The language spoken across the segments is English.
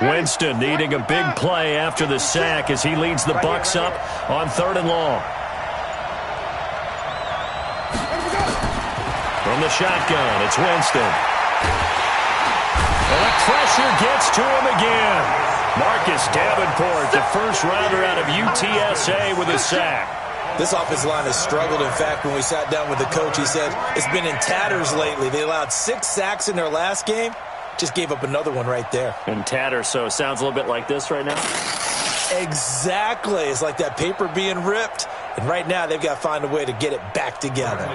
Winston needing a big play after the sack as he leads the Bucs up on 3rd and long. From the shotgun, it's Winston. And the pressure gets to him again. Marcus Davenport, the first rounder out of UTSA with a sack. This offensive line has struggled. In fact, when we sat down with the coach, he said it's been in tatters lately. They allowed 6 sacks in their last game. Just gave up another one right there. In tatters, so it sounds a little bit like this right now? Exactly. It's like that paper being ripped. And right now, they've got to find a way to get it back together.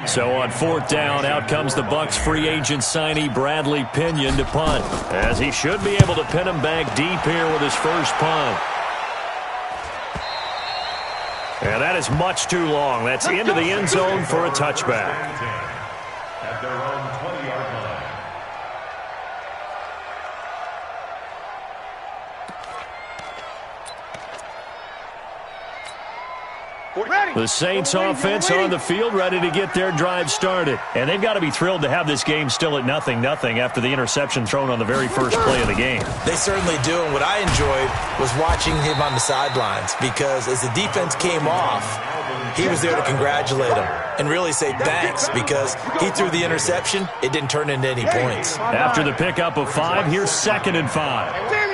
So on 4th down, out comes the Bucs free agent signee Bradley Pinion to punt, as he should be able to pin him back deep here with his first punt. And that is much too long. That's into the end zone for a touchback. At their own 20-yard line. The Saints offense on the field, ready to get their drive started. And they've got to be thrilled to have this game still at 0-0 after the interception thrown on the very first play of the game. They certainly do, and what I enjoyed was watching him on the sidelines, because as the defense came off, he was there to congratulate him and really say thanks, because he threw the interception. It didn't turn into any points. After the pickup of 5, here's 2nd and 5. Sammy!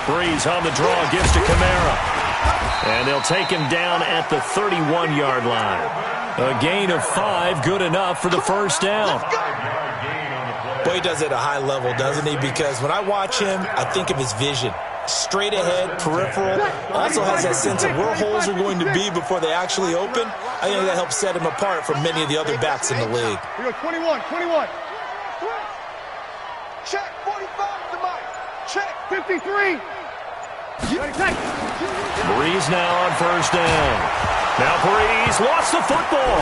Breeze on the draw, gives to Kamara. And they'll take him down at the 31-yard line. A gain of 5, good enough for the first down. Boy, he does it at a high level, doesn't he? Because when I watch him, I think of his vision. Straight ahead, peripheral. Also has that sense of where holes are going to be before they actually open. I think that helps set him apart from many of the other backs in the league. We go 21. Check 45 to Mike. Check 53. Breeze now on 1st down. Now Breeze lost the football.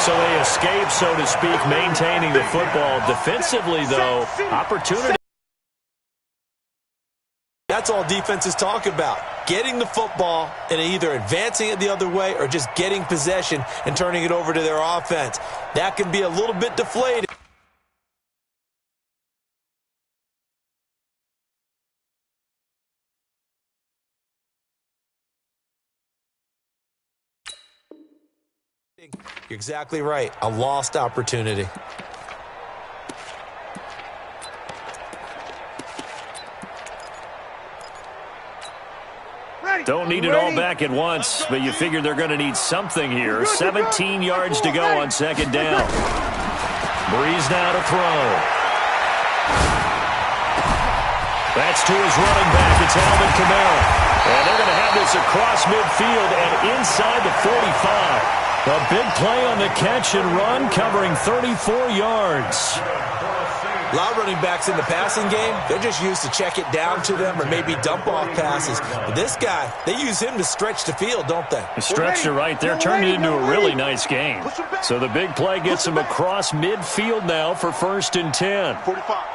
So they escape, so to speak, maintaining the football. Defensively, though, opportunity. That's all defenses talk about. Getting the football and either advancing it the other way or just getting possession and turning it over to their offense. That can be a little bit deflating. You're exactly right. A lost opportunity. Don't need it all back at once, but you figure they're going to need something here. 17 yards to go on 2nd down. Breeze now to throw. That's to his running back. It's Alvin Kamara. And they're going to have this across midfield and inside the 45. A big play on the catch and run, covering 34 yards. A lot of running backs in the passing game, they're just used to check it down to them or maybe dump off passes. But this guy, they use him to stretch the field, don't they? Stretched it right there, turned it into a really nice game. So the big play gets him across midfield now for 1st and 10. 45.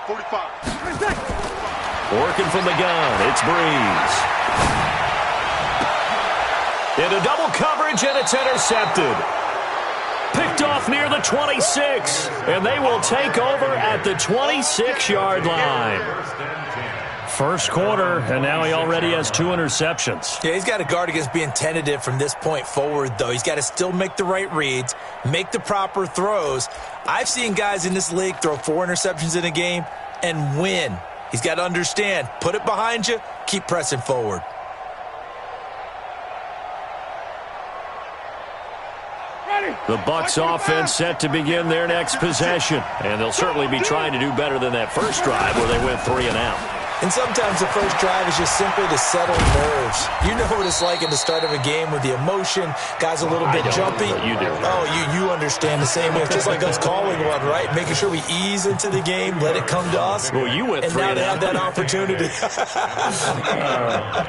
Working from the gun, it's Breeze. Into double coverage, and it's intercepted. Picked off near the 26, and they will take over at the 26-yard line. First quarter, and now he already has 2 interceptions. Yeah, he's got to guard against being tentative from this point forward, though. He's got to still make the right reads, make the proper throws. I've seen guys in this league throw 4 interceptions in a game and win. He's got to understand, put it behind you, keep pressing forward. The Bucs offense set to begin their next possession. And they'll certainly be trying to do better than that first drive where they went 3 and out. And sometimes the first drive is just simply to settle nerves. You know what it's like at the start of a game with the emotion, guys a little bit jumpy. You do. Oh, you understand the same way. It's just like us calling one, right? Making sure we ease into the game, let it come to us. Well, you went 3 and out. And now out. they have that opportunity.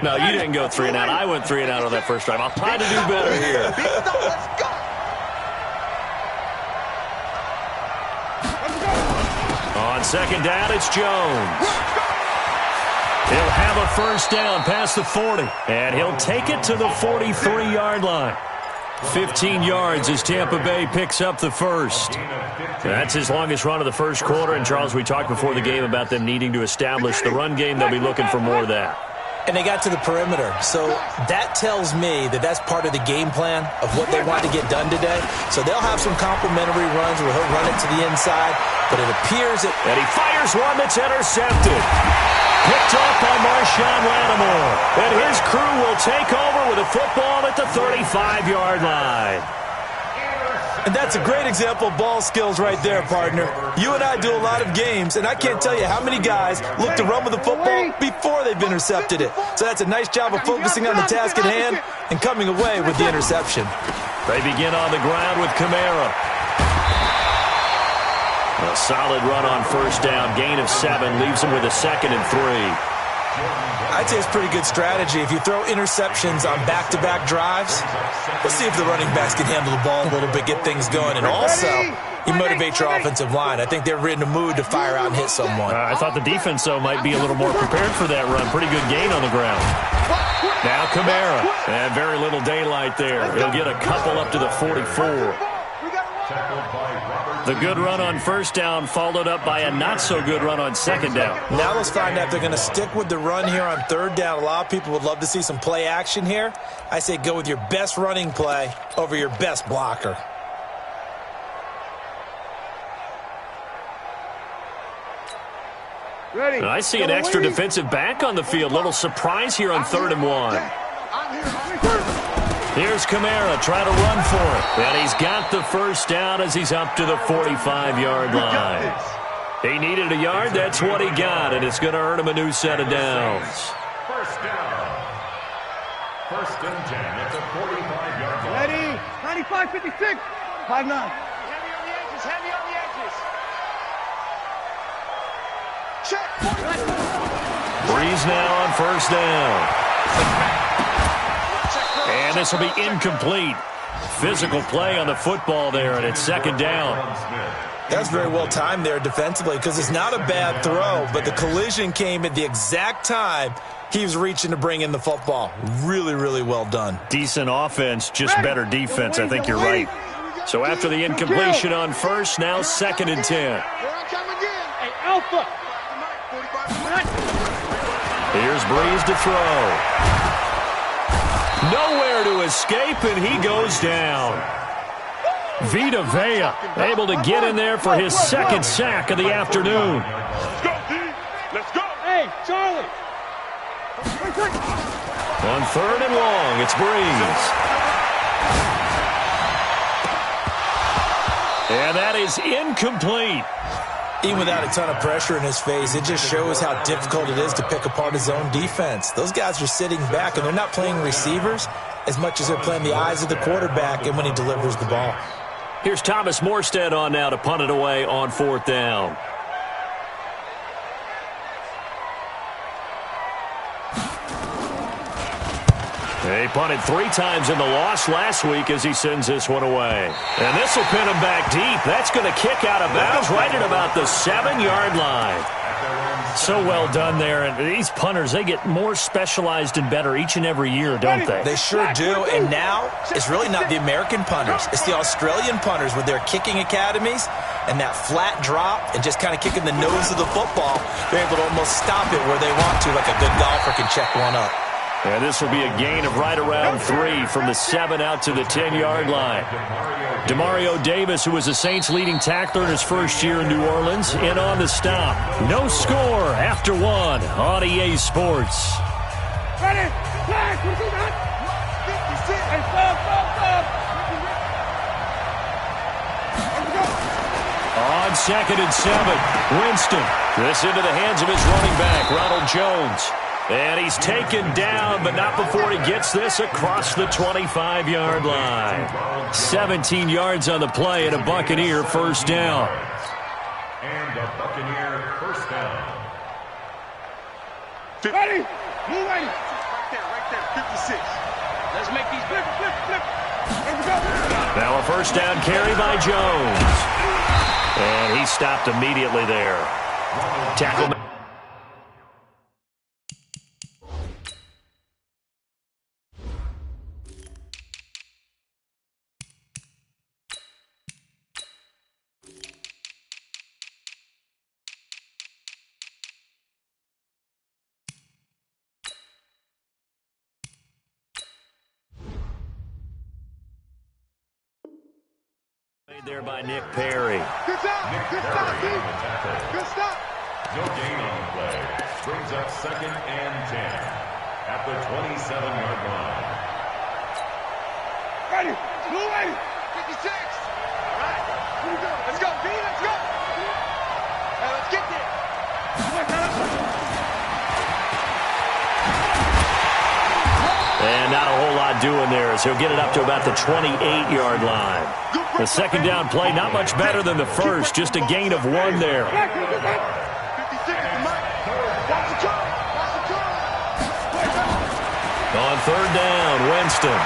No, you didn't go 3 and out. I went 3 and out on that first drive. I'll try to do better here. Let's go. On 2nd down, it's Jones. He'll have a first down past the 40, and he'll take it to the 43-yard line. 15 yards as Tampa Bay picks up the first. That's his longest run of the first quarter. And, Charles, we talked before the game about them needing to establish the run game. They'll be looking for more of that. And they got to the perimeter. So that tells me that that's part of the game plan of what they want to get done today. So they'll have some complimentary runs where he'll run it to the inside. But it appears that... And he fires one that's intercepted. Picked off by Marshawn Lattimore. And his crew will take over with a football at the 35-yard line. And that's a great example of ball skills right there, partner. You and I do a lot of games, and I can't tell you how many guys look to run with the football before they've intercepted it. So that's a nice job of focusing on the task at hand and coming away with the interception. They begin on the ground with Kamara. A solid run on first down. Gain of 7 leaves him with a 2nd and 3. I'd say it's pretty good strategy. If you throw interceptions on back-to-back drives, we'll see if the running backs can handle the ball a little bit, get things going. And also, you motivate your offensive line. I think they're in the mood to fire out and hit someone. I thought the defense, though, might be a little more prepared for that run. Pretty good gain on the ground. Now Kamara. And very little daylight there. He'll get a couple up to the 44. The good run on first down followed up by a not-so-good run on second down. Now let's find out if they're going to stick with the run here on third down. A lot of people would love to see some play action here. I say go with your best running play over your best blocker. And I see an extra defensive back on the field. Little surprise here on 3rd and 1. Here's Kamara trying to run for it. And he's got the first down as he's up to the 45-yard line. He needed a yard. That's what he got, and it's going to earn him a new set of downs. First down. 1st and 10 at the 45-yard line. Ready? 95, 56. 5-9. Heavy on the edges. Heavy on the edges. Check. Breeze now on first down. And this will be incomplete. Physical play on the football there, and it's 2nd down. That's very well timed there defensively because it's not a bad throw, but the collision came at the exact time he was reaching to bring in the football. Really, really well done. Decent offense, just better defense. I think you're right. So after the incompletion on first, now 2nd and 10. Hey, Alpha. Here's Breeze to throw. Nowhere to escape, and he goes down. Vita Vea able to get in there for his 2nd sack of the afternoon. Let's go, D. Let's go. Hey, Charlie. On 3rd and long, it's Breeze. And that is incomplete. Even without a ton of pressure in his face, it just shows how difficult it is to pick apart his own defense. Those guys are sitting back, and they're not playing receivers as much as they're playing the eyes of the quarterback and when he delivers the ball. Here's Thomas Morstead on now to punt it away on 4th down. He punted 3 times in the loss last week as he sends this one away. And this will pin him back deep. That's going to kick out of bounds right at about the 7-yard line. So well done there. And these punters, they get more specialized and better each and every year, don't they? They sure do. And now it's really not the American punters. It's the Australian punters with their kicking academies and that flat drop and just kind of kicking the nose of the football. They're able to almost stop it where they want to, like a good golfer can check one up. And this will be a gain of right around 3 from the 7 out to the 10-yard line. Demario Davis, who was the Saints' leading tackler in his first year in New Orleans, in on the stop. No score after 1 on EA Sports. Ready? Flag. What is that? 56. Hey, stop. On 2nd and 7, Winston. This into the hands of his running back, Ronald Jones. And he's taken down, but not before he gets this across the 25-yard line. 17 yards on the play and a Buccaneer first down. And a Buccaneer first down. Ready? Move ready. Right there, 56. Let's make these flip. Here we go. Now a first down carry by Jones. And he stopped immediately there. Tackle. Made there by Nick Perry. Good stop. Good stop, dude. Good stop. No gain on the play. Brings up 2nd and 10 at the 27-yard line. Ready. Blue ready. 56. Right. Here we go. Let's go, B. Let's go. Now let's get there. And not a whole lot doing there as he'll get it up to about the 28-yard line. The second down play, not much better than the first, just a gain of 1 there. On 3rd down, Winston.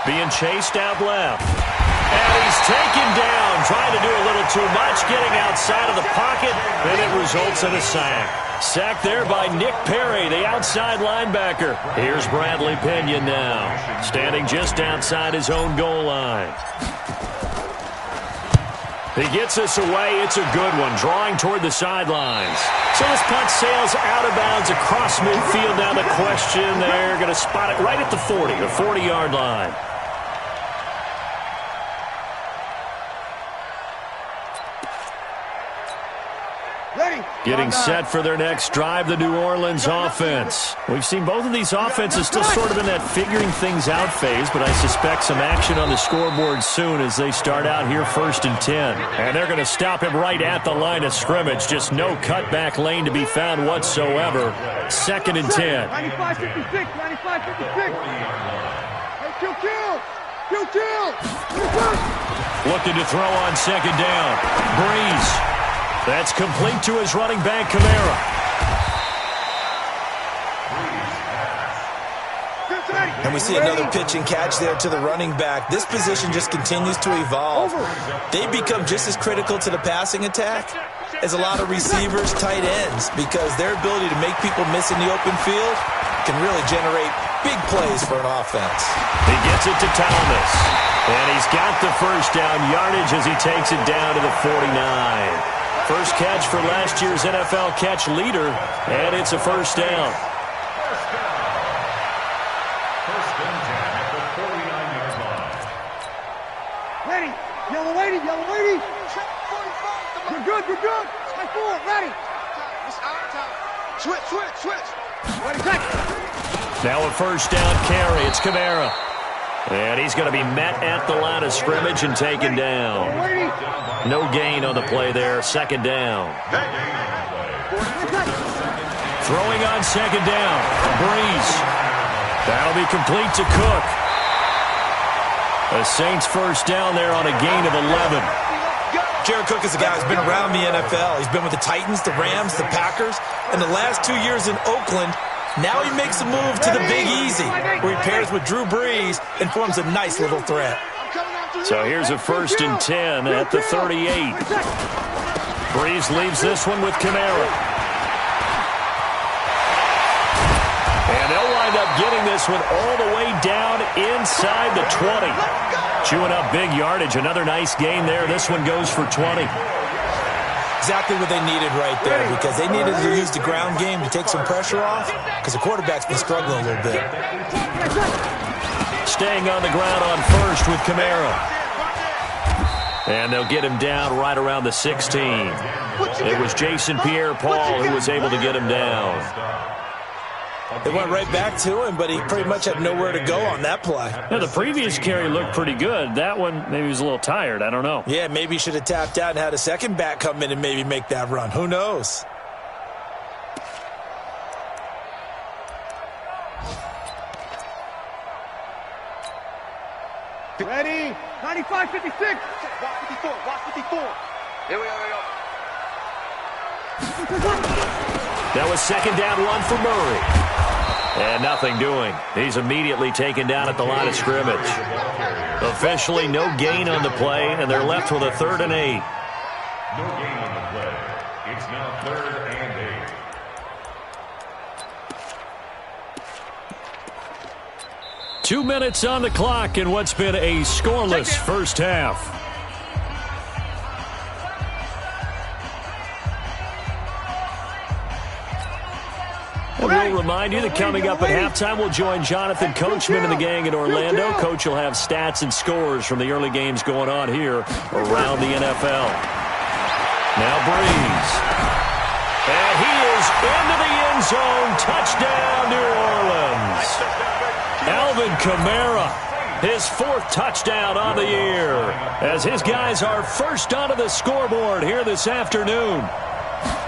Being chased out left. And he's taken down, trying to do a little too much, getting outside of the pocket, and it results in a sack. Sacked there by Nick Perry, the outside linebacker. Here's Bradley Pinion now, standing just outside his own goal line. He gets us away. It's a good one, drawing toward the sidelines. So this punt sails out of bounds across midfield. Now the question, they're going to spot it right at the 40, the 40-yard line. Getting set for their next drive, the New Orleans offense. We've seen both of these offenses still sort of in that figuring things out phase, but I suspect some action on the scoreboard soon as they start out here 1st and 10. And they're going to stop him right at the line of scrimmage. Just no cutback lane to be found whatsoever. 2nd and 10. 95-56, 95-56. Hey, kill. Looking to throw on 2nd down. Breeze. That's complete to his running back, Kamara. And we see another pitch and catch there to the running back. This position just continues to evolve. They become just as critical to the passing attack as a lot of receivers, tight ends, because their ability to make people miss in the open field can really generate big plays for an offense. He gets it to Thomas. And he's got the first down yardage as he takes it down to the 49. First catch for last year's NFL catch leader, and it's a first down. First and 10 at the 49-yard line. Ready. Yellow lady. You're good. Stay forward. Ready. It's our time. Switch. Ready, take. Now a first down carry. It's Kamara. And he's going to be met at the line of scrimmage and taken down. No gain on the play there. 2nd down. Throwing on 2nd down. Breeze. That'll be complete to Cook. The Saints first down there on a gain of 11. Jared Cook is a guy who's been around the NFL. He's been with the Titans, the Rams, the Packers, and the last 2 years in Oakland. Now he makes a move to the Big Easy, where he pairs with Drew Brees and forms a nice little threat. So here's a 1st and 10 at the 38. Brees leaves this one with Kamara. And they'll wind up getting this one all the way down inside the 20. Chewing up big yardage. Another nice gain there. This one goes for 20. Exactly what they needed right there, because they needed to use the ground game to take some pressure off, because the quarterback's been struggling a little bit. Staying on the ground on first with Kamara. And they'll get him down right around the 16. It was Jason Pierre-Paul who was able to get him down. They went right back to him, but he pretty much had nowhere to go on that play. Yeah, the previous carry looked pretty good. That one, maybe he was a little tired. I don't know. Yeah, maybe he should have tapped out and had a second back come in and maybe make that run. Who knows? Ready. 95-56. Watch 54. Here we go. That was 2nd down run for Murray. And nothing doing. He's immediately taken down at the line of scrimmage. Officially no gain on the play, and they're left with a 3rd and 8. No gain on the play. It's now 3rd and 8. 2 minutes on the clock in what's been a scoreless first half. we'll remind you that coming up at halftime, we'll join Jonathan Coachman and the gang in Orlando. Coach will have stats and scores from the early games going on here around the NFL. Now Breeze. And he is into the end zone. Touchdown, New Orleans. Alvin Kamara, his 4th touchdown on the year, as his guys are first onto the scoreboard here this afternoon.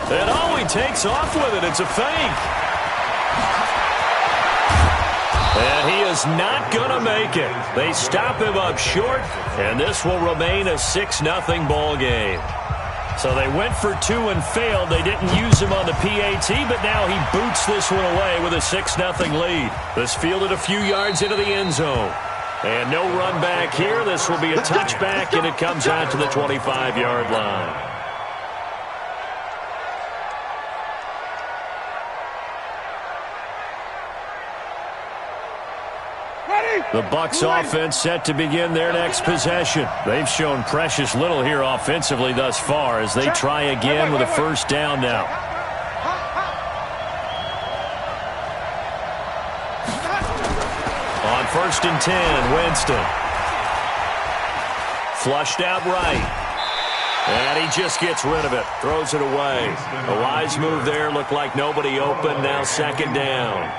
And he takes off with it. It's a fake. And he is not going to make it. They stop him up short, and this will remain a 6-0 ball game. So they went for 2 and failed. They didn't use him on the PAT, but now he boots this one away with a 6-0 lead. This fielded a few yards into the end zone. And no run back here. This will be a touchback, and it comes out to the 25-yard line. The Bucs offense set to begin their next possession. They've shown precious little here offensively thus far as they try again with a first down now. On 1st and 10, Winston. Flushed out right. And he just gets rid of it. Throws it away. A wise move there. Looked like nobody open. Now 2nd down.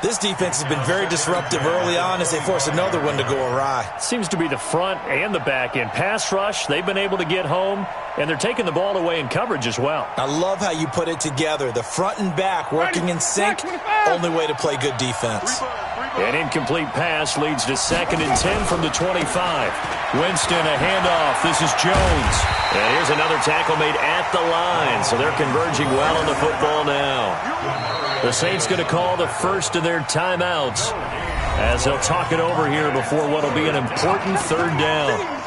This defense has been very disruptive early on as they force another one to go awry. Seems to be the front and the back end. Pass rush, they've been able to get home, and they're taking the ball away in coverage as well. I love how you put it together. The front and back working in sync, only way to play good defense. An incomplete pass leads to 2nd and 10 from the 25. Winston, a handoff. This is Jones. And here's another tackle made at the line, so they're converging well on the football now. The Saints going to call the first of their timeouts as they'll talk it over here before what will be an important 3rd down.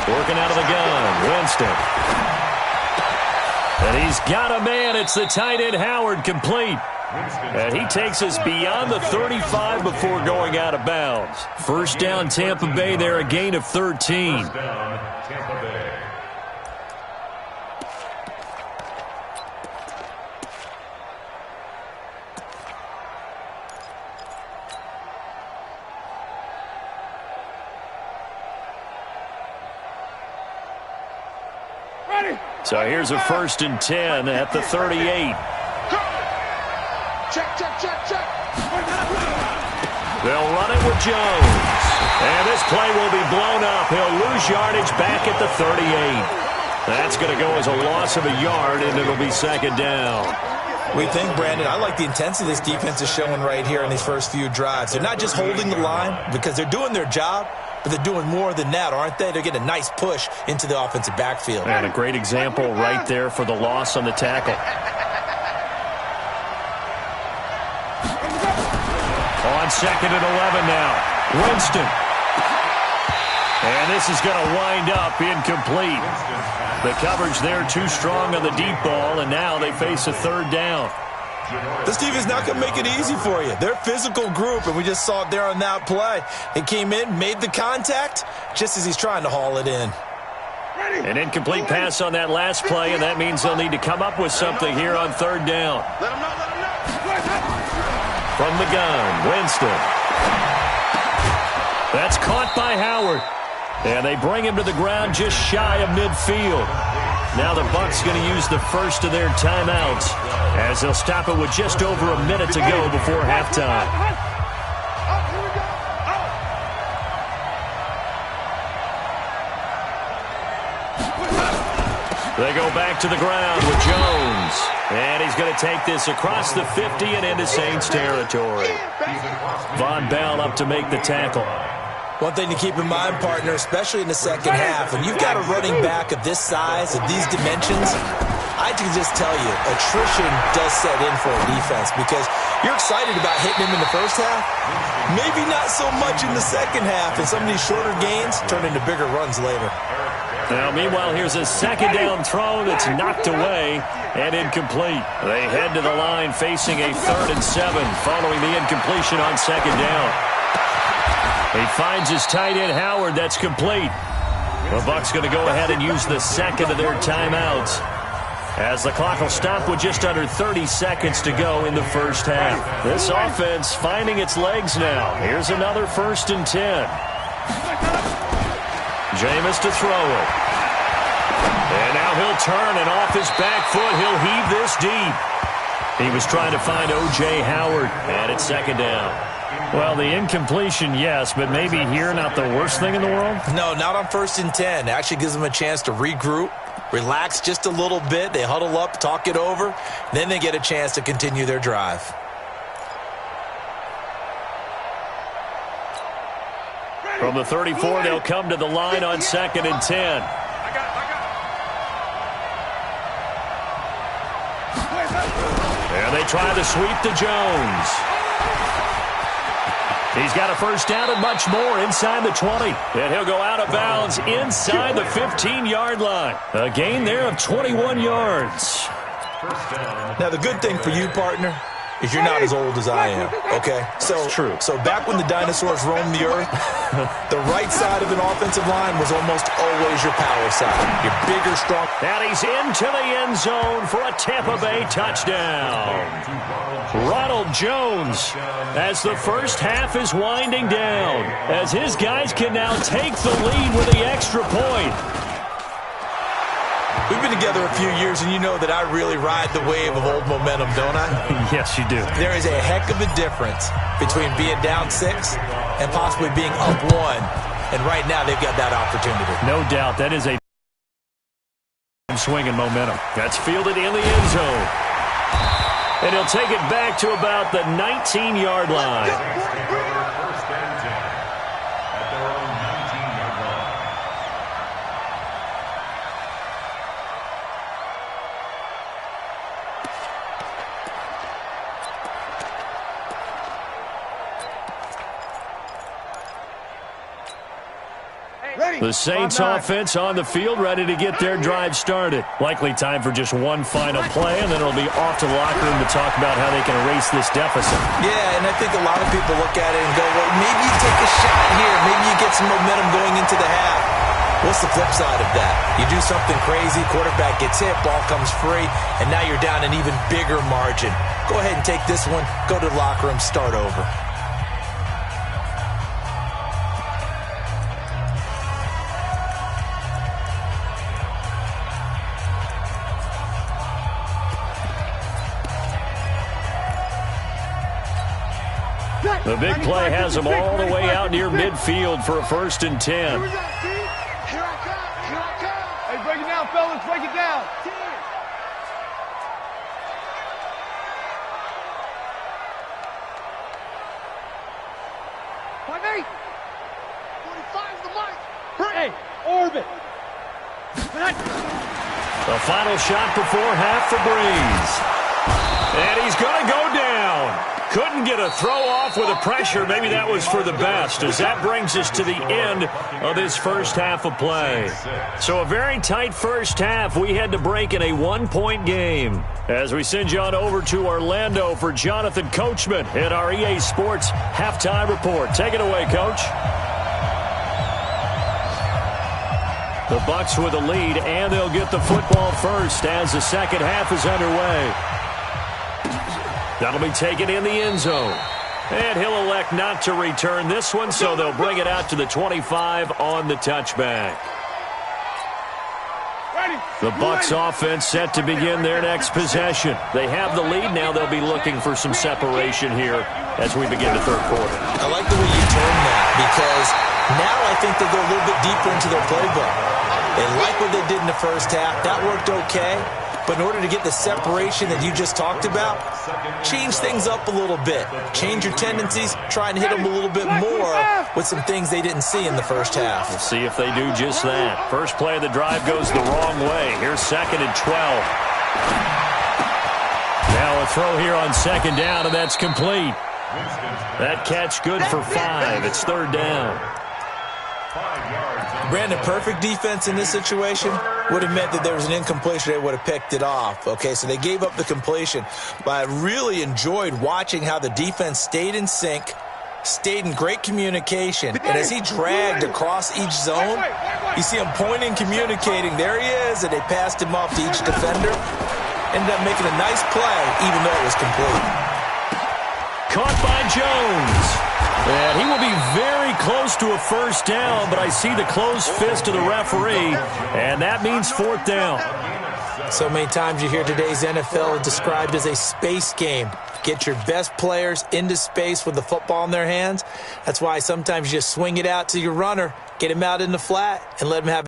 Working out of the gun, Winston. And he's got a man. It's the tight end, Howard, complete. And he takes us beyond the 35 before going out of bounds. First down, Tampa Bay there, a gain of 13. First down, Tampa Bay. So here's a 1st and 10 at the 38. Check. They'll run it with Jones. And this play will be blown up. He'll lose yardage back at the 38. That's going to go as a loss of a yard, and it'll be 2nd down. We think, Brandon, I like the intensity this defense is showing right here in these first few drives. They're not just holding the line because they're doing their job, but they're doing more than that, aren't they? They're getting a nice push into the offensive backfield. And a great example right there for the loss on the tackle. On 2nd and 11 now. Winston. And this is going to wind up incomplete. The coverage there too strong on the deep ball, and now they face a 3rd down. This team is not going to make it easy for you. They're a physical group, and we just saw it there on that play. He came in, made the contact, just as he's trying to haul it in. An incomplete pass on that last play, and that means they'll need to come up with something here on 3rd down. From the gun, Winston. That's caught by Howard. And they bring him to the ground just shy of midfield. Now the Bucs going to use the first of their timeouts as they'll stop it with just over a minute to go before halftime. They go back to the ground with Jones. And he's going to take this across the 50 and into Saints territory. Von Bell up to make the tackle. One thing to keep in mind, partner, especially in the second half, when you've got a running back of this size, of these dimensions, I can just tell you, attrition does set in for a defense because you're excited about hitting him in the first half, maybe not so much in the second half, and some of these shorter gains turn into bigger runs later. Now, meanwhile, here's a second down throw that's knocked away and incomplete. They head to the line facing a 3rd and 7 following the incompletion on second down. He finds his tight end, Howard. That's complete. The Bucs going to go ahead and use the second of their timeouts as the clock will stop with just under 30 seconds to go in the first half. This offense finding its legs now. Here's another 1st and 10. Jameis to throw it. And now he'll turn, and off his back foot, he'll heave this deep. He was trying to find O.J. Howard, and it's second down. Well, the incompletion, yes, but maybe here not the worst thing in the world? No, not on 1st and 10. It actually gives them a chance to regroup, relax just a little bit. They huddle up, talk it over. Then they get a chance to continue their drive. From the 34, they'll come to the line on 2nd and 10. And they try to sweep to Jones. He's got a first down and much more inside the 20. And he'll go out of bounds inside the 15-yard line. A gain there of 21 yards. Now, the good thing for you, partner, is you're not as old as I am, okay? So, true. So back when the dinosaurs roamed the earth, the right side of an offensive line was almost always your power side. Your bigger, strong. And he's into the end zone for a Tampa Bay touchdown. Ronald Jones, as the first half is winding down, as his guys can now take the lead with the extra point. We've been together a few years, and you know that I really ride the wave of old momentum, don't I? Yes, you do. There is a heck of a difference between being down 6 and possibly being up 1. And right now, they've got that opportunity. No doubt. That is a swinging momentum. That's fielded in the end zone. And he'll take it back to about the 19-yard line. First and 10 at their own 19-yard line. The Saints offense on the field, ready to get their drive started. Likely time for just one final play, and then it'll be off to the locker room to talk about how they can erase this deficit. Yeah, and I think a lot of people look at it and go, well, maybe you take a shot here. Maybe you get some momentum going into the half. What's the flip side of that? You do something crazy, quarterback gets hit, ball comes free, and now you're down an even bigger margin. Go ahead and take this one, go to the locker room, start over. The big play has them all the way out near midfield for a 1st and 10. Here I come. Here I come. Hey, break it down, fellas. Break it down. 10. 5-8. 45's the mic. Hey, orbit. The final shot before half for Breeze. And he's going to go down. Couldn't get a throw off with the pressure. Maybe that was for the best, as that brings us to the end of this first half of play. So a very tight first half. We had to break in a 1-point game. As we send you on over to Orlando for Jonathan Coachman in our EA Sports Halftime Report. Take it away, Coach. The Bucs with a lead, and they'll get the football first as the second half is underway. That'll be taken in the end zone. And he'll elect not to return this one, so they'll bring it out to the 25 on the touchback. The Bucs offense set to begin their next possession. They have the lead. Now they'll be looking for some separation here as we begin the third quarter. I like the way you term that, because now I think they go a little bit deeper into their playbook. They like what they did in the first half. That worked okay. But in order to get the separation that you just talked about, change things up a little bit. Change your tendencies, try and hit them a little bit more with some things they didn't see in the first half. We'll see if they do just that. First play of the drive goes the wrong way. Here's 2nd and 12. Now a throw here on 2nd down, and that's complete. That catch good for 5. It's 3rd down. Brandon, perfect defense in this situation would have meant that there was an incompletion. They would have picked it off. Okay, so they gave up the completion. But I really enjoyed watching how the defense stayed in sync, stayed in great communication. And as he dragged across each zone, you see him pointing, communicating. There he is, and they passed him off to each defender. Ended up making a nice play, even though it was complete. Caught by Jones. And he will be very close to a first down, but I see the closed fist of the referee, and that means 4th down. So many times you hear today's NFL described as a space game. Get your best players into space with the football in their hands. That's why sometimes you just swing it out to your runner, get him out in the flat, and let him have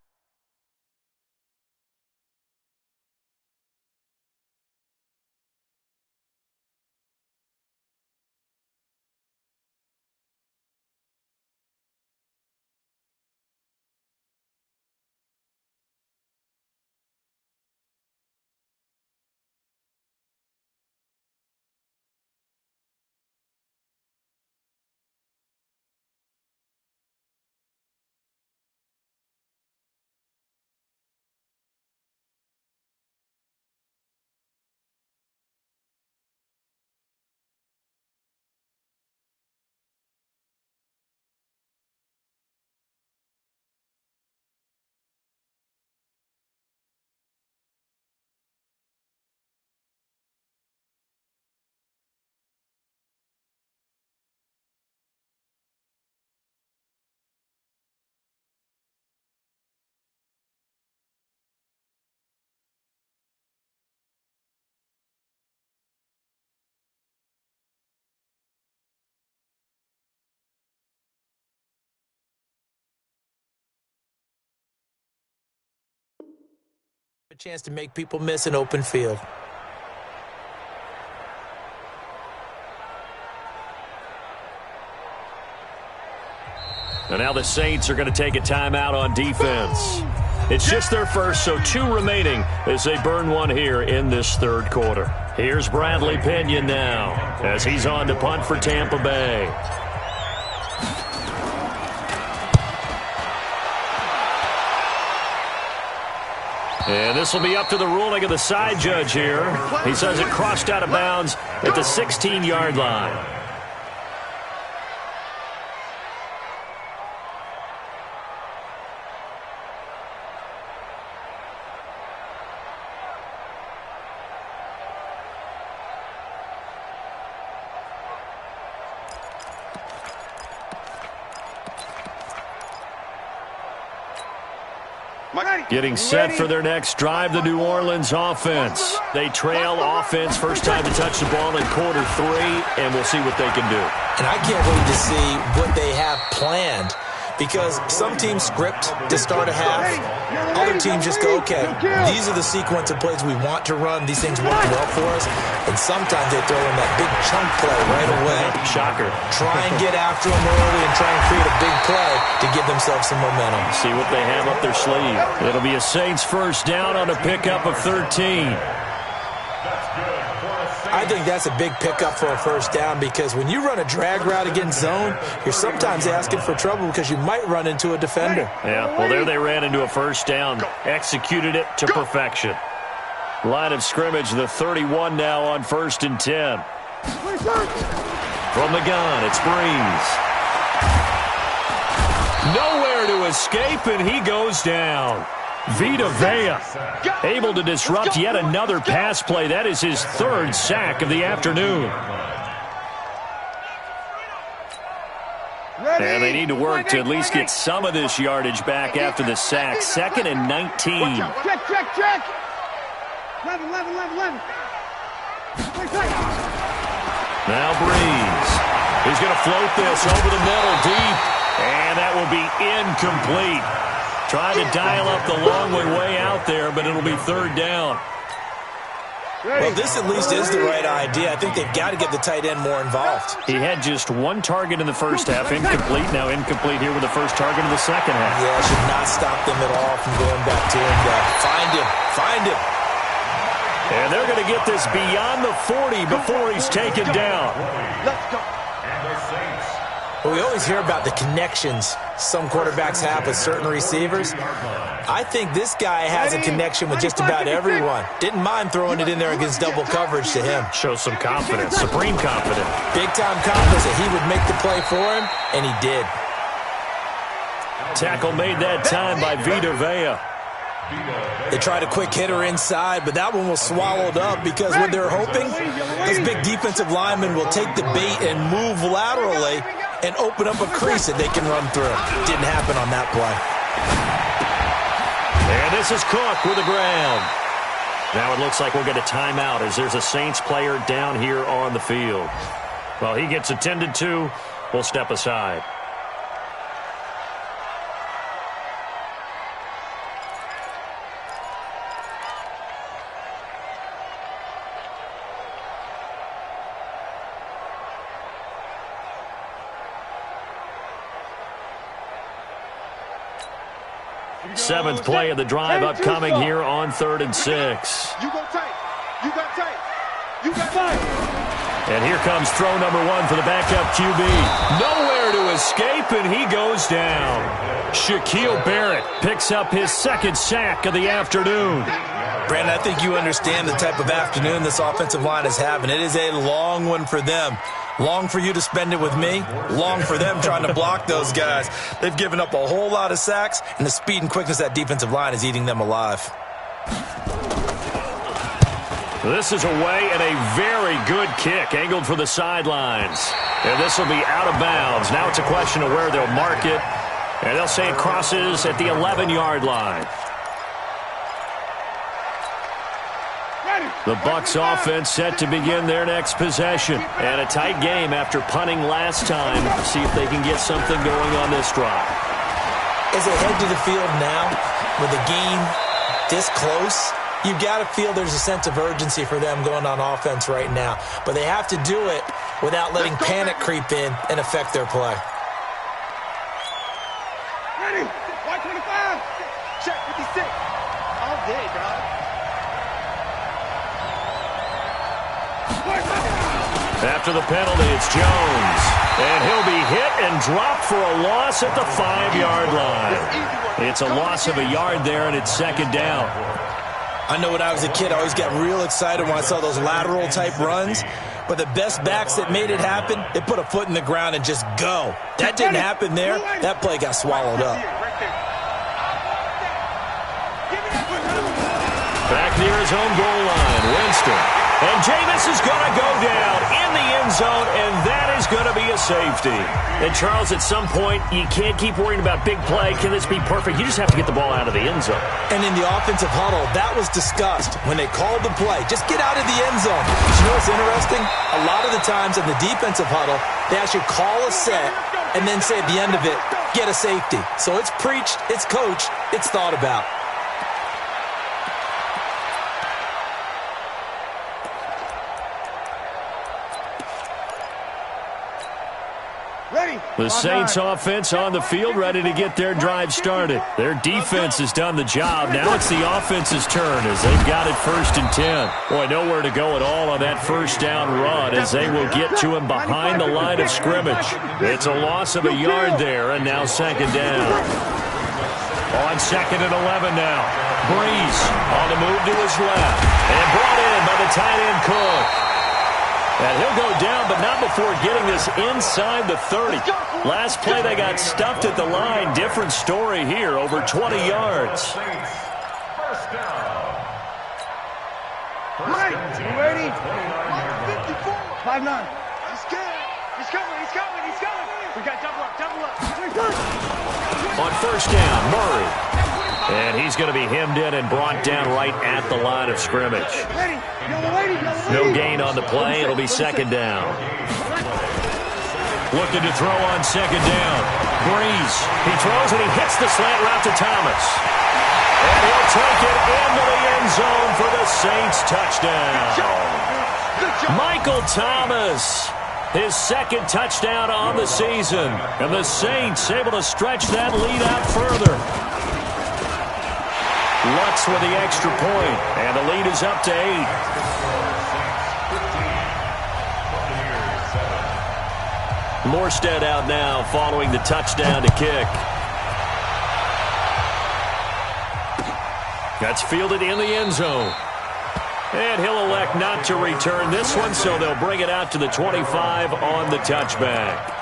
a chance to make people miss an open field. And now the Saints are going to take a timeout on defense. It's just their first, so 2 remaining as they burn one here in this 3rd quarter. Here's Bradley Pinion now as he's on to punt for Tampa Bay. And this will be up to the ruling of the side judge here. He says it crossed out of bounds at the 16-yard line. Getting set for their next drive, the New Orleans offense. They trail offense, first time to touch the ball in quarter 3, and we'll see what they can do. And I can't wait to see what they have planned, because some teams script to start a half. Other teams just go, okay, these are the sequence of plays we want to run. These things work well for us. And sometimes they throw in that big chunk play right away. Shocker. Try and get after them early and try and create a big play to give themselves some momentum. See what they have up their sleeve. It'll be a Saints first down on a pickup of 13. I think that's a big pickup for a first down, because when you run a drag route against zone, you're sometimes asking for trouble because you might run into a defender. Yeah, well, there they ran into a first down. Executed it to perfection. Line of scrimmage, the 31 now on 1st and 10. From the gun, it's Breeze. Nowhere to escape, and he goes down. Vita Vea able to disrupt yet another pass play. That is his 3rd sack of the afternoon. And they need to work to at least get some of this yardage back after the sack. 2nd and 19. Check. 11. Now Breeze. He's going to float this over the middle deep. And that will be Incomplete. Trying to dial up the long way out there, but it'll be third down. Well, this at least is the right idea. I think they've got to get the tight end more involved. He had just one target in the first half, incomplete. Now incomplete here with the first target of the second half. Yeah, should not stop them at all from going back to him. Find him. And they're going to get this beyond the 40 before he's taken down. Let's go. Well, we always hear about the connections some quarterbacks have with certain receivers. I think this guy has a connection with just about everyone. Didn't mind throwing it in there against double coverage to him. Shows some confidence, supreme confidence. Big-time confidence that he would make the play for him, and he did. Tackle made that time by Vita Vea. They tried a quick hitter inside, but that one was swallowed up because what they're hoping, this big defensive lineman will take the bait and move laterally and open up a crease that they can run through. Didn't happen on that play. And this is Cook with the ground. Now it looks like we'll get a timeout as there's a Saints player down here on the field. Well, he gets attended to. We'll step aside. Seventh play of the drive upcoming here on 3rd and 6. You go tight. You got tight. You got tight. And here comes throw number 1 for the backup QB. Nowhere to escape, and he goes down. Shaquille Barrett picks up his second sack of the afternoon. Brandon, I think you understand the type of afternoon this offensive line is having. It is a long one for them. Long for you to spend it with me. Long for them trying to block those guys. They've given up a whole lot of sacks, and the speed and quickness of that defensive line is eating them alive. This is away and a very good kick angled for the sidelines. And this will be out of bounds. Now it's a question of where they'll mark it. And they'll say it crosses at the 11-yard line. The Bucs offense set to begin their next possession. And a tight game after punting last time. See if they can get something going on this drive. As they head to the field now, with the game this close, you've got to feel there's a sense of urgency for them going on offense right now. But they have to do it without letting panic creep in and affect their play. Ready. 125. Check 56. All day, dog. After the penalty, it's Jones. And he'll be hit and dropped for a loss at the 5-yard line. It's a loss of a yard there, and it's second down. I know when I was a kid, I always got real excited when I saw those lateral-type runs. But the best backs that made it happen, they put a foot in the ground and just go. That didn't happen there. That play got swallowed up. Back near his own goal line, Winston. And Jameis is going to go down in the end zone, and that is going to be a safety. And, Charles, at some point, you can't keep worrying about big play. Can this be perfect? You just have to get the ball out of the end zone. And in the offensive huddle, that was discussed when they called the play. Just get out of the end zone. You know what's interesting? A lot of the times in the defensive huddle, they actually call a set and then say at the end of it, get a safety. So it's preached, it's coached, it's thought about. The Saints offense on the field, ready to get their drive started. Their defense has done the job. Now it's the offense's turn as they've got it 1st and 10. Boy, nowhere to go at all on that first down run as they will get to him behind the line of scrimmage. It's a loss of a yard there, and now second down. On 2nd and 11 now. Breeze on the move to his left. And brought in by the tight end Cook. And he'll go down, but not before getting this inside the 30. Last play, they got stuffed at the line. Different story here, over 20 yards. First down. Right. You ready? 54. 5-9. He's good. He's coming. He's coming. He's coming. We got double up. Double up. On first down, Murray. And he's going to be hemmed in and brought down right at the line of scrimmage. No gain on the play. It'll be second down. Looking to throw on second down. Breeze. He throws and he hits the slant route to Thomas. And he'll take it into the end zone for the Saints touchdown. Michael Thomas, his second touchdown on the season. And the Saints able to stretch that lead out further. Lutz with the extra point, and the lead is up to 8. Morstead out now following the touchdown to kick. That's fielded in the end zone. And he'll elect not to return this one, so they'll bring it out to the 25 on the touchback.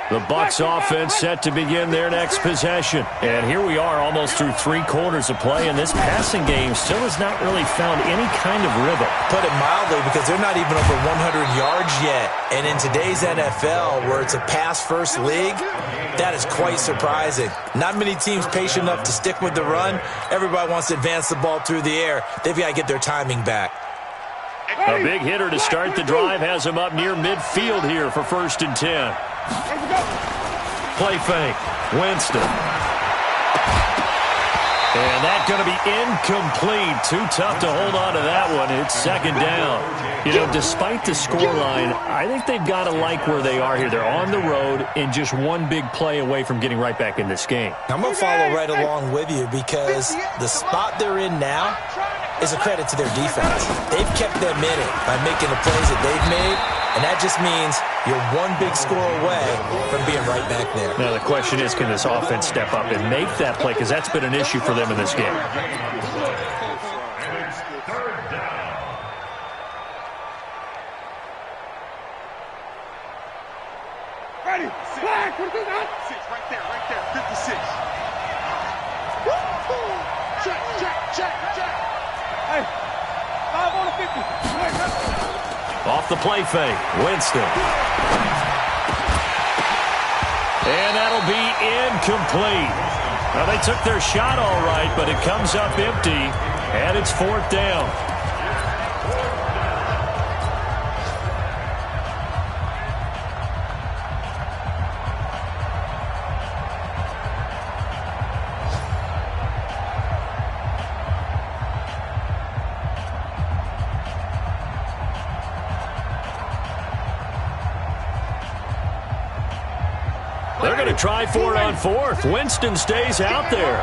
The Bucs offense set to begin their next possession. And here we are almost through 3 quarters of play, and this passing game still has not really found any kind of rhythm. Put it mildly, because they're not even over 100 yards yet. And in today's NFL, where it's a pass-first league, that is quite surprising. Not many teams patient enough to stick with the run. Everybody wants to advance the ball through the air. They've got to get their timing back. A big hitter to start the drive has him up near midfield here for 1st and 10. Play fake. Winston. And that's going to be incomplete. Too tough to hold on to that one. It's 2nd down. You know, despite the scoreline, I think they've got to like where they are here. They're on the road and just one big play away from getting right back in this game. I'm going to follow right along with you, because the spot they're in now is a credit to their defense. They've kept them in it by making the plays that they've made, and that just means you're one big score away from being right back there. Now the question is, can this offense step up and make that play? Because that's been an issue for them in this game. Ready, flag, what is that? 6, right there, 56. Check. Hey, 5 on the 50. Off the play fake, Winston. And that'll be incomplete. Well, they took their shot all right, but it comes up empty, and it's 4th down. They're going to try for it on 4th. Winston stays out there.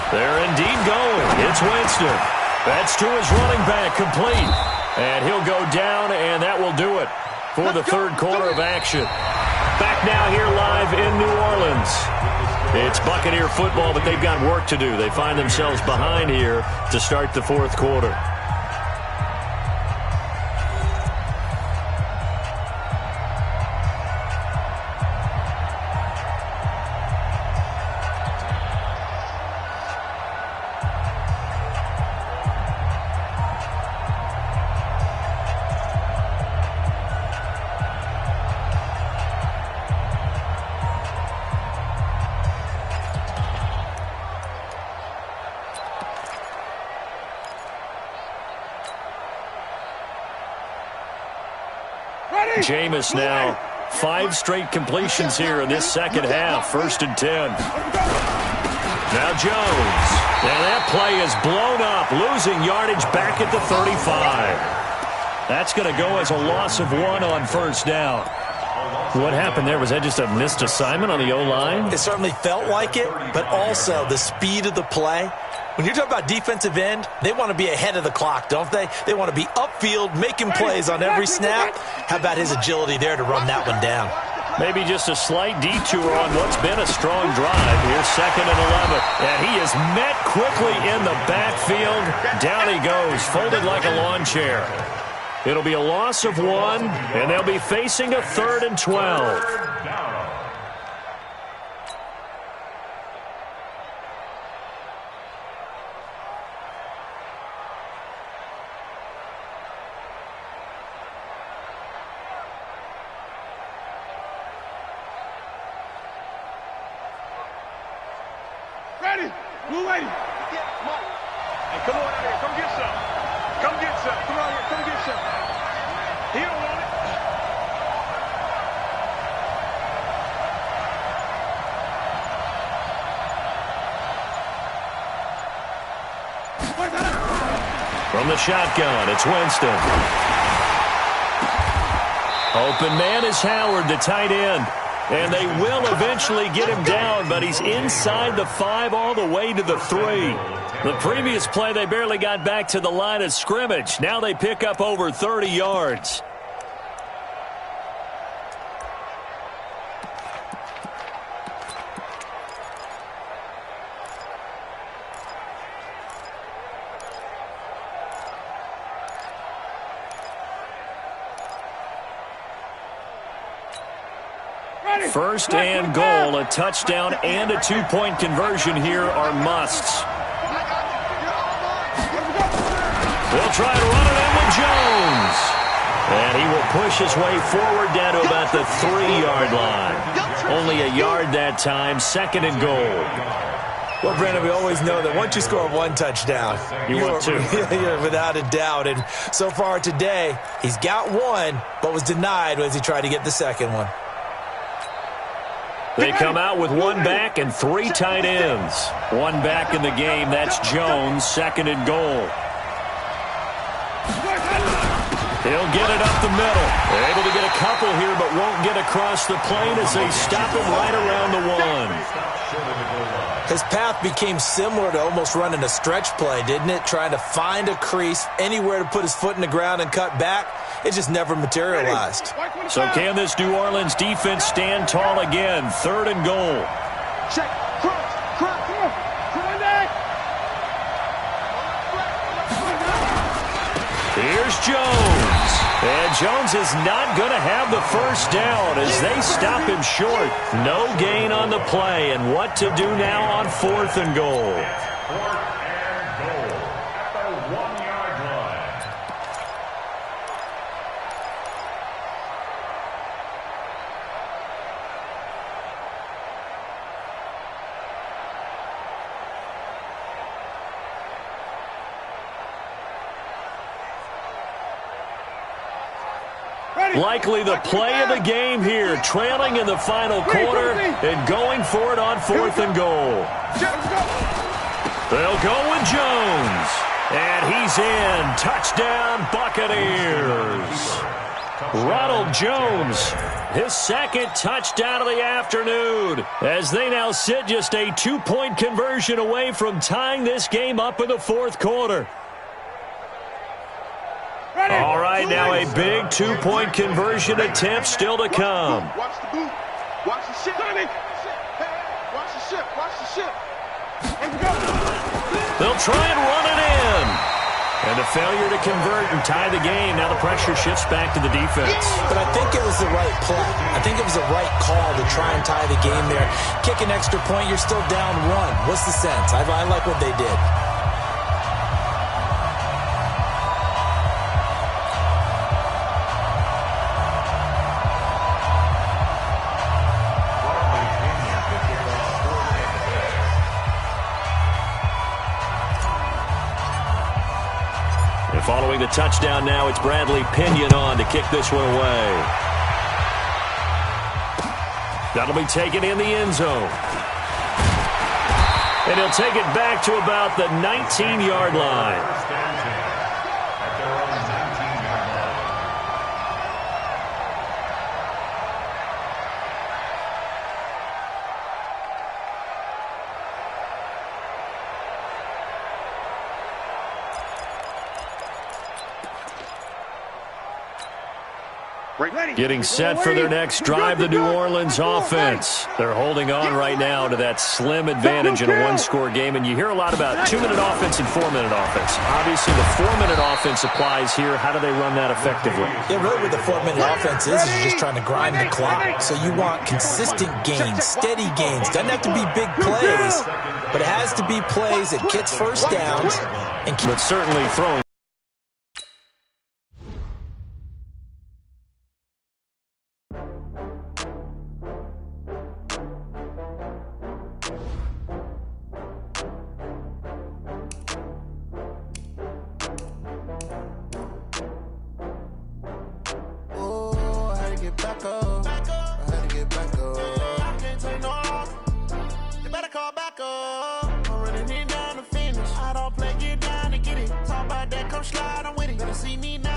They're indeed going. It's Winston. That's to his running back, complete. And he'll go down, and that will do it for the 3rd quarter of action. Back now here live in New Orleans. It's Buccaneer football, but they've got work to do. They find themselves behind here to start the 4th quarter. Jameis now 5 straight completions here in this 2nd half. 1st and 10. Now Jones. And that play is blown up. Losing yardage back at the 35. That's going to go as a loss of 1 on 1st down. What happened there? Was that just a missed assignment on the O-line? It certainly felt like it, but also the speed of the play. When you're talking about defensive end, they want to be ahead of the clock, don't they? They want to be upfield, making plays on every snap. How about his agility there to run that one down? Maybe just a slight detour on what's been a strong drive. Here's 2nd and 11. And he is met quickly in the backfield. Down he goes, folded like a lawn chair. It'll be a loss of 1, and they'll be facing a 3rd and 12. Blue lady. Hey, come on out here. Come get some. Come get some. Come out here. Come get some. He don't want it. From the shotgun, it's Winston. Open man is Howard, the tight end. And they will eventually get him down, but he's inside the 5 all the way to the 3. The previous play, they barely got back to the line of scrimmage. Now they pick up over 30 yards. First and goal, a touchdown and a 2-point conversion here are musts. They'll try to run it in with Jones. And he will push his way forward down to about the 3-yard line. Only a yard that time, second and goal. Well, Brandon, we always know that once you score 1 touchdown, you want 2. You're without a doubt. And so far today, he's got 1, but was denied as he tried to get the second one. They come out with 1 back and 3 tight ends. 1 back in the game. That's Jones, second and goal. He'll get it up the middle. They're able to get a couple here, but won't get across the plane as they stop him right around the 1. His path became similar to almost running a stretch play, didn't it? Trying to find a crease, anywhere to put his foot in the ground and cut back. It just never materialized. So can this New Orleans defense stand tall again? 3rd and goal. Check. Cross. Come on, Dad. Here's Jones. And Jones is not going to have the first down as they stop him short. No gain on the play. And what to do now on 4th and goal? 4th and goal at the 1-yard line. Likely the play of the game here, trailing in the final quarter and going for it on 4th and goal. They'll go with Jones. And he's in. Touchdown, Buccaneers. Ronald Jones, his 2nd touchdown of the afternoon, as they now sit just a 2-point conversion away from tying this game up in the 4th quarter. All right, now a big 2-point conversion attempt still to come. Watch the boot. Watch the ship. Watch the ship. Watch the ship. They'll try and run it in. And a failure to convert and tie the game. Now the pressure shifts back to the defense. But I think it was the right play. I think it was the right call to try and tie the game there. Kick an extra point, you're still down 1. What's the sense? I like what they did. Following the touchdown now, it's Bradley Pinion on to kick this one away. That'll be taken in the end zone. And he'll take it back to about the 19-yard line. Getting set for their next drive, the New Orleans offense. They're holding on right now to that slim advantage in a 1-score game. And you hear a lot about 2-minute offense and 4-minute offense. Obviously, the 4-minute offense applies here. How do they run that effectively? Yeah, really what the 4-minute offense is you're just trying to grind the clock. So you want consistent gains, steady gains. Doesn't have to be big plays, but it has to be plays that gets first downs. But certainly throwing. back up. I had to get back up. I can't take no loss. You better call back up. I'm running it down to finish. I don't play, get down to get it. Talk about that, come slide, I'm with it. Better see me now.